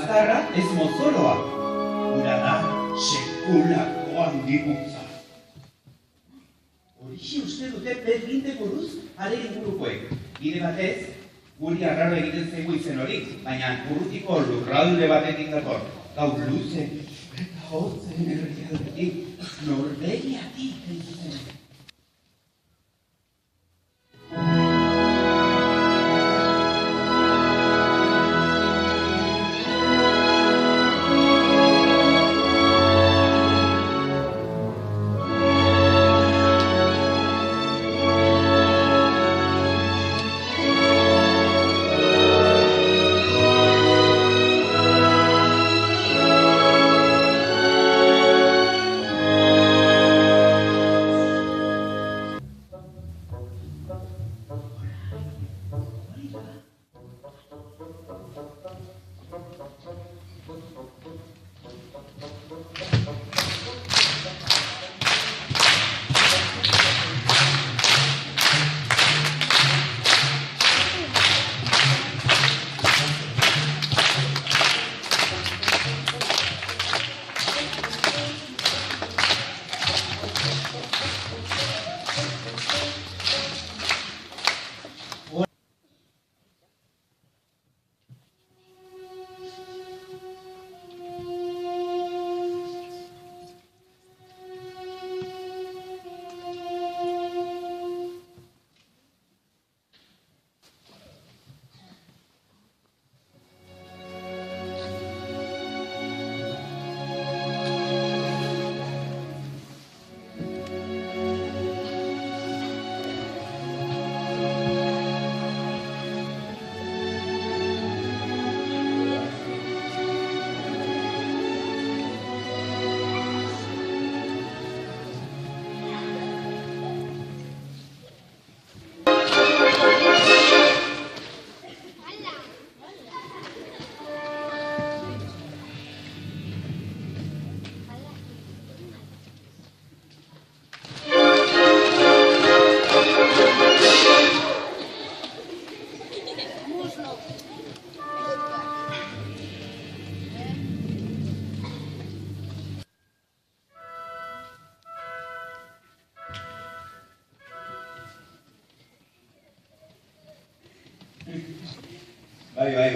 baztarra ez mozoroa. Ura da, sekulako handikuntza. Horixe uste dute Berlinde buruz, are ingurukoek. Bide batez, guri arraro egiten zaigu izen hori, baina urrutiko lurralde batetik dator. Gaur luze eta hotzen herrialdetik, Norvegiatik egiten.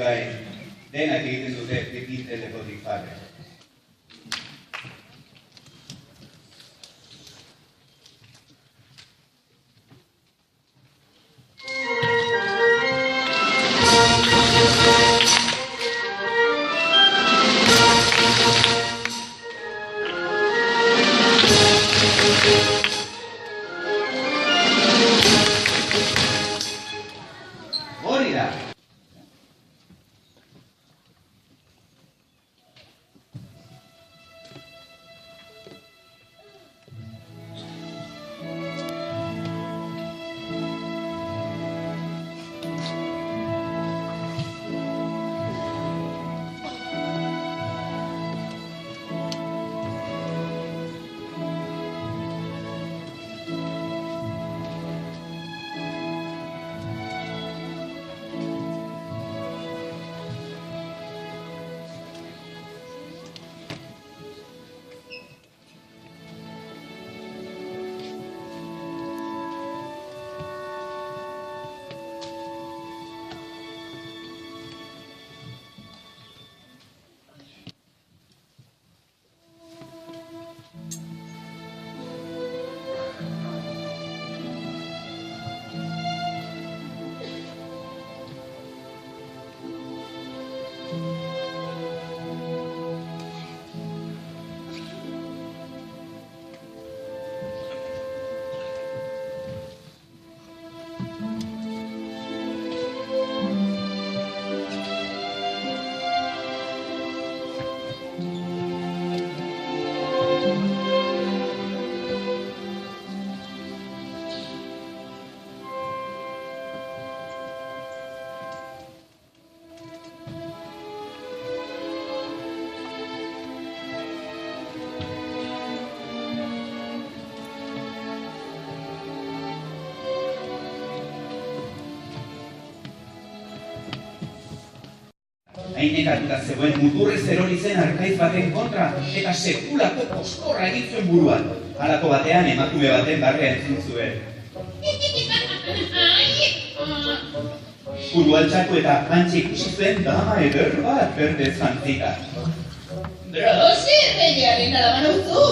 Bai, denak egiten dute ekiten lepotik farre. Hainekatuta zegoen muturrez erori zen arkaiz baten kontra, eta sekulako koskorra egin zuen buruan. Halako batean emakume baten barrea entzun zuen. Buru altxatu eta antxe ikusi zuen dama eder bat berdez jantzita. Brose erregiaren alaban auzu!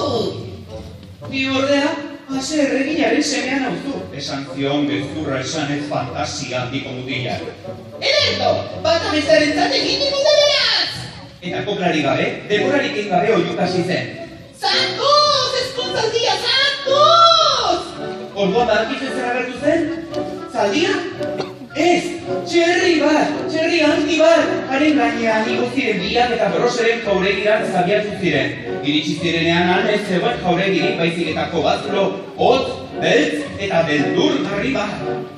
Ni ordea, ase erreginaren semean auzu. Esan zion gezurra esan ez fantasia handiko mutilak. Ederto, bat amezarentzat egin dugu da beraz! Eta koplari gabe, denborarik egin gabe oiuk hasi zen. Zangoz, ezkontzaldia, zangoz! Orduan badakizu zer agertu zen? Zaldia? Ez! Txerri handi bat! Haren gainean igo ziren biak eta Broseren jauregiran zabiatu ziren. Iritsi zirenean han ez zegoen jauregirik baizik eta kobazlo, hotz, beltz eta beldur garri bat.